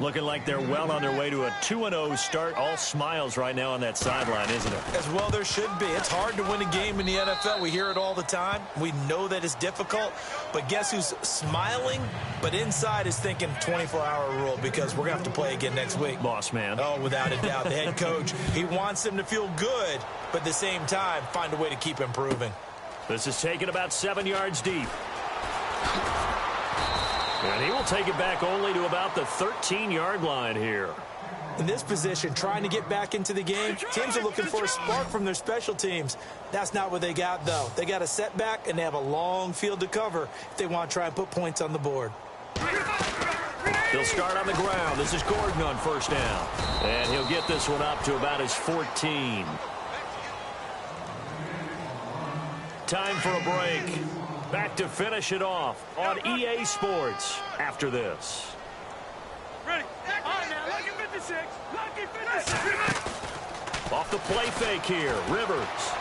Speaker 1: Looking like they're well on their way to a 2-0 start. All smiles right now on that sideline, isn't it?
Speaker 2: As well there should be. It's hard to win a game in the NFL. We hear it all the time. We know that it's difficult. But guess who's smiling, but inside is thinking 24-hour rule because we're going to have to play again next week.
Speaker 1: Boss man.
Speaker 2: Oh, without a doubt. The head coach, he wants them to feel good, but at the same time, find a way to keep improving.
Speaker 1: This is taken about 7 yards deep. And he will take it back only to about the 13-yard line here.
Speaker 2: In this position, trying to get back into the game, teams are looking for a spark from their special teams. That's not what they got, though. They got a setback, and they have a long field to cover if they want to try and put points on the board.
Speaker 1: He'll start on the ground. This is Gordon on first down. And he'll get this one up to about his 14. Time for a break. Back to finish it off on EA Sports after this.
Speaker 3: Ready? On now, lucky 56. Lucky 56.
Speaker 1: Off the play fake here, Rivers.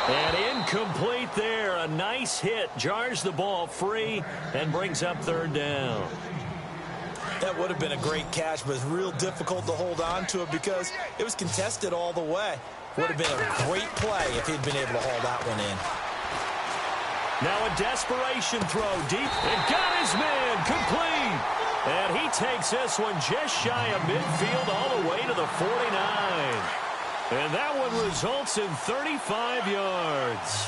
Speaker 1: And incomplete there. A nice hit. Jars the ball free and brings up third down.
Speaker 2: That would have been a great catch, but it's real difficult to hold on to it because it was contested all the way. Would have been a great play if he'd been able to haul that one in.
Speaker 1: Now a desperation throw deep. And got his man complete. And he takes this one just shy of midfield all the way to the 49. And that one results in 35 yards.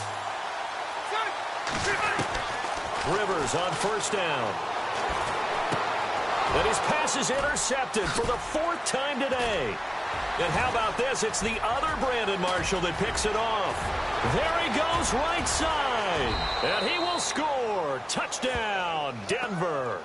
Speaker 1: Rivers on first down. And his pass is intercepted for the 4th time today. And how about this? It's the other Brandon Marshall that picks it off. There he goes right side. And he will score. Touchdown, Denver.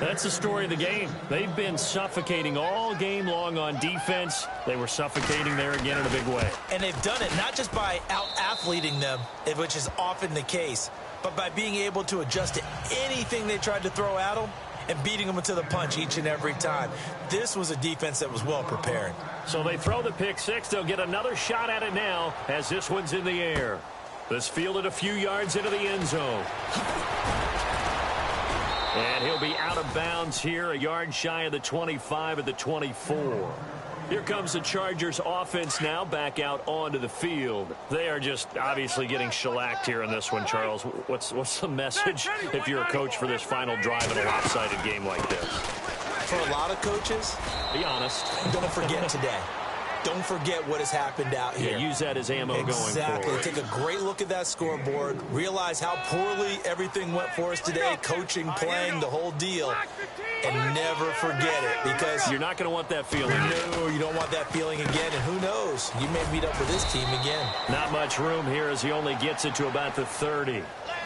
Speaker 1: That's the story of the game. They've been suffocating all game long on defense. They were suffocating there again in a big way.
Speaker 2: And they've done it not just by out-athleting them, which is often the case, but by being able to adjust to anything they tried to throw at them and beating them to the punch each and every time. This was a defense that was well prepared.
Speaker 1: So they throw the pick six. They'll get another shot at it now as this one's in the air. This fielded a few yards into the end zone. And he'll be out of bounds here, a yard shy of the 25 at the 24. Here comes the Chargers offense now back out onto the field. They are just obviously getting shellacked here in this one, Charles. What's the message if you're a coach for this final drive in a lopsided game like this?
Speaker 2: For a lot of coaches,
Speaker 1: be honest.
Speaker 2: Don't forget today. Don't forget what has happened out here.
Speaker 1: Yeah, use that as ammo going forward.
Speaker 2: Exactly. Take a great look at that scoreboard. Realize how poorly everything went for us today. Coaching, playing, the whole deal. And never forget it because
Speaker 1: you're not going to want that feeling.
Speaker 2: No, you don't want that feeling again. And who knows? You may meet up with this team again.
Speaker 1: Not much room here as he only gets it to about the 30.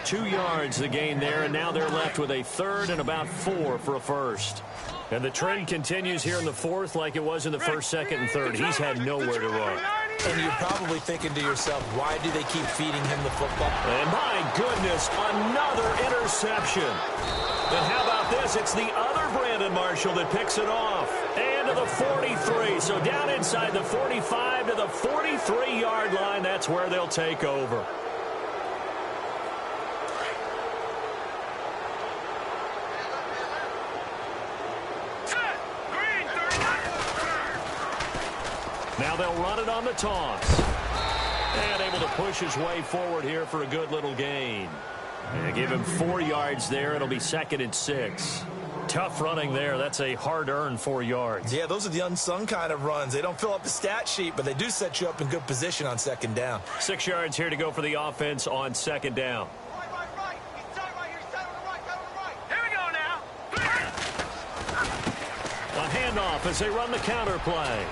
Speaker 1: 2 yards the gain there, and now they're left with a third and about 4 for a first. And the trend continues here in the fourth like it was in the first, second, and third. He's had nowhere to run.
Speaker 2: And you're probably thinking to yourself, why do they keep feeding him the football?
Speaker 1: And my goodness, another interception. And how about this? It's the other Brandon Marshall that picks it off. And to the 43. So down inside the 45 to the 43-yard line. That's where they'll take over. Now they'll run it on the toss. And able to push his way forward here for a good little gain. And give him 4 yards there. It'll be 2nd and 6. Tough running there. That's a hard-earned 4 yards.
Speaker 2: Yeah, those are the unsung kind of runs. They don't fill up the stat sheet, but they do set you up in good position on 2nd down.
Speaker 1: 6 yards here to go for the offense on 2nd down.
Speaker 3: Right. He's tight right here. He's tight on the right. Here we go now.
Speaker 1: A handoff as they run the counter play.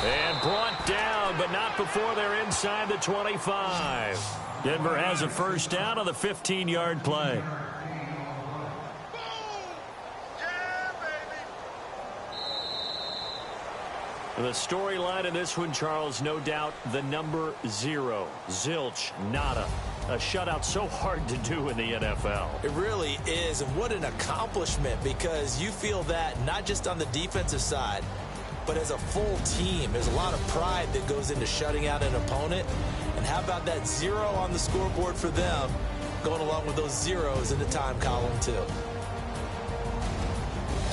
Speaker 1: And brought down, but not before they're inside the 25. Denver has a first down on the 15-yard play. The storyline in this one, Charles, no doubt the number 0. Zilch, nada. A shutout so hard to do in the NFL.
Speaker 2: It really is, and what an accomplishment, because you feel that not just on the defensive side, but as a full team. There's a lot of pride that goes into shutting out an opponent. And how about that 0 on the scoreboard for them, going along with those zeros in the time column, too.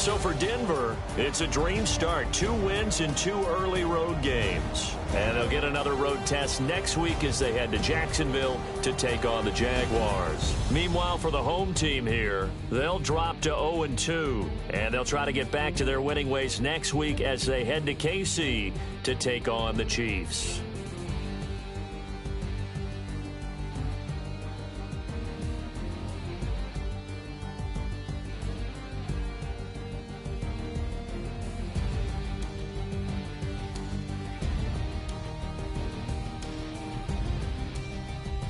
Speaker 1: So for Denver, it's a dream start. 2 wins in 2 early road games. And they'll get another road test next week as they head to Jacksonville to take on the Jaguars. Meanwhile, for the home team here, they'll drop to 0-2. And they'll try to get back to their winning ways next week as they head to KC to take on the Chiefs.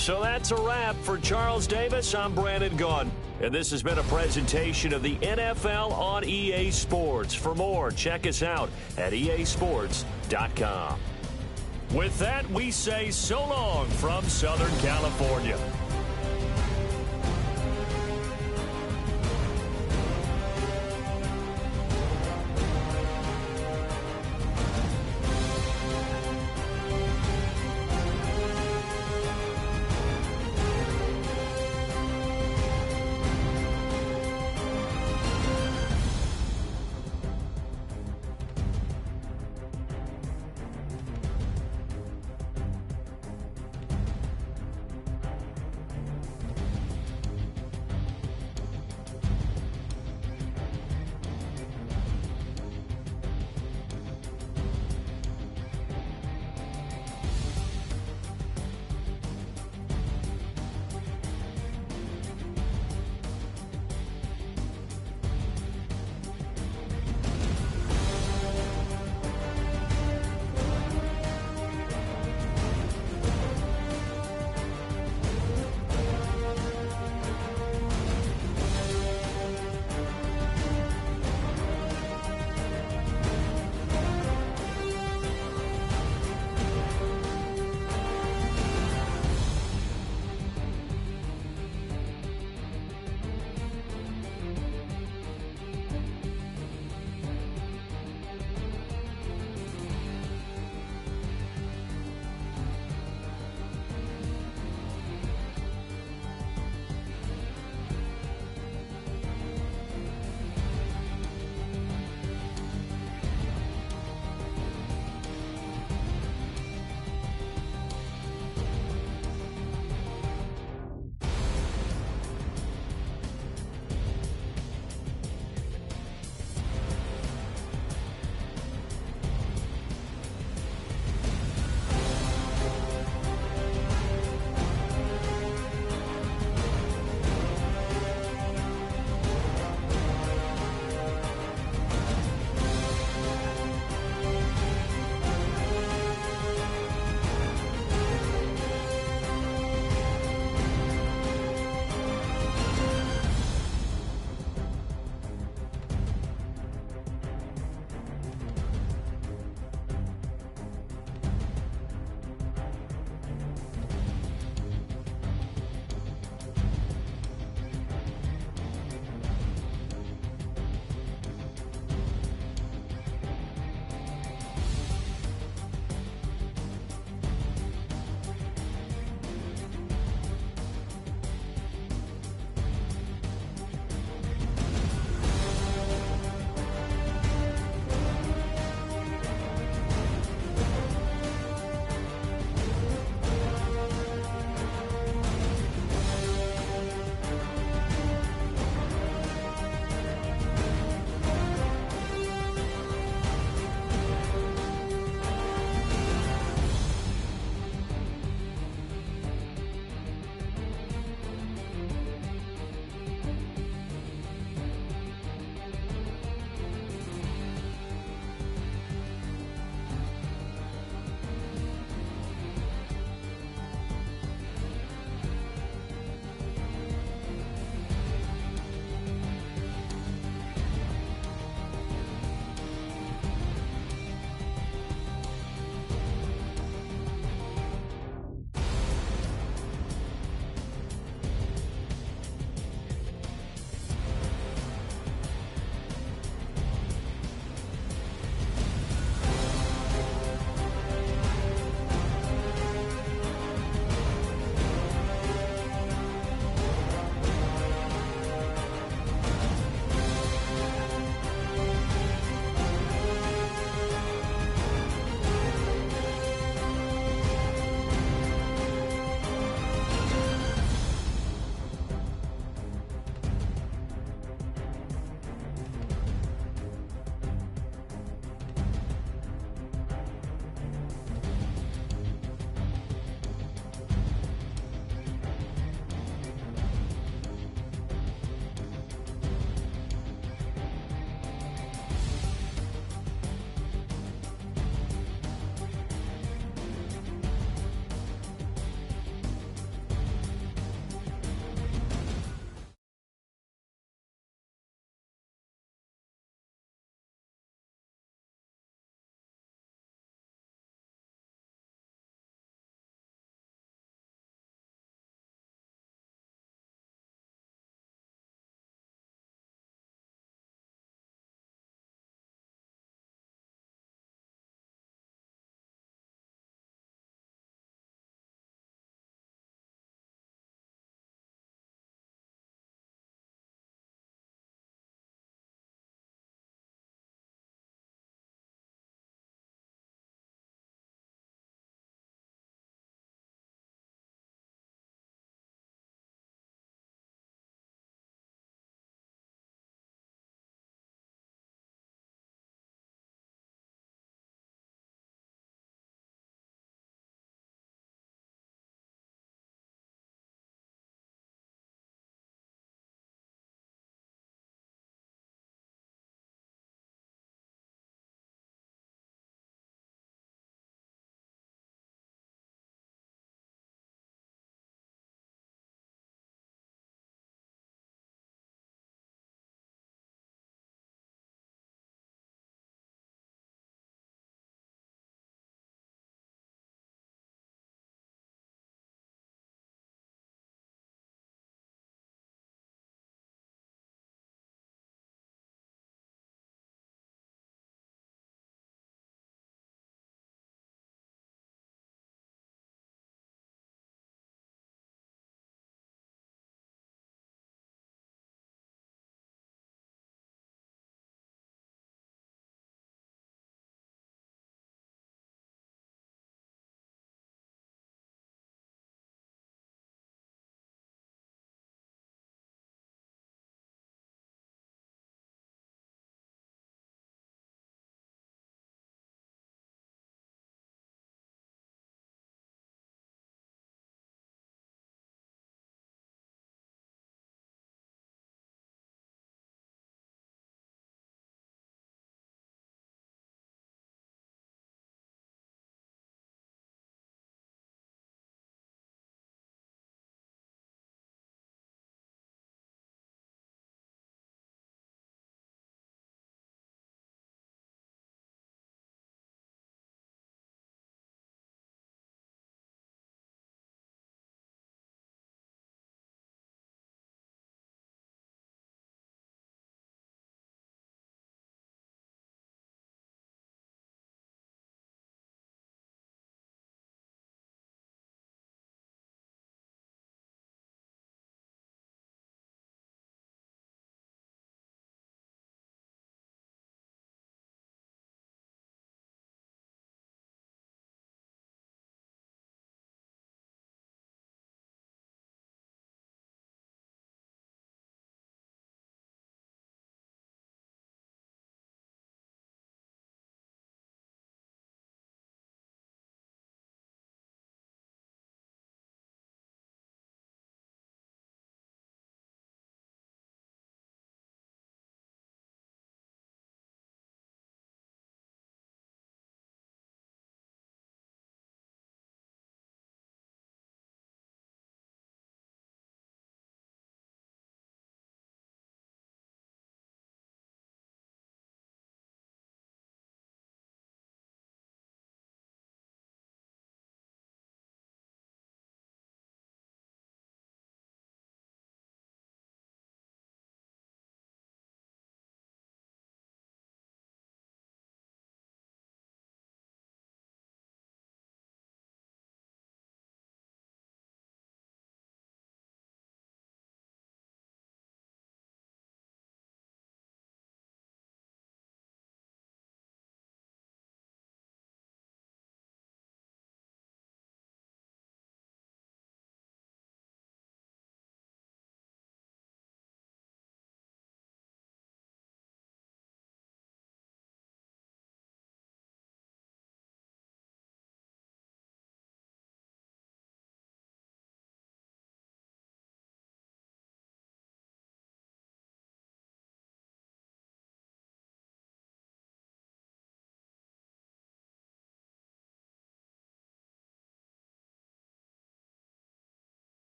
Speaker 1: So that's a wrap. For Charles Davis, I'm Brandon Gaudin. And this has been a presentation of the NFL on EA Sports. For more, check us out at easports.com. With that, we say so long from Southern California.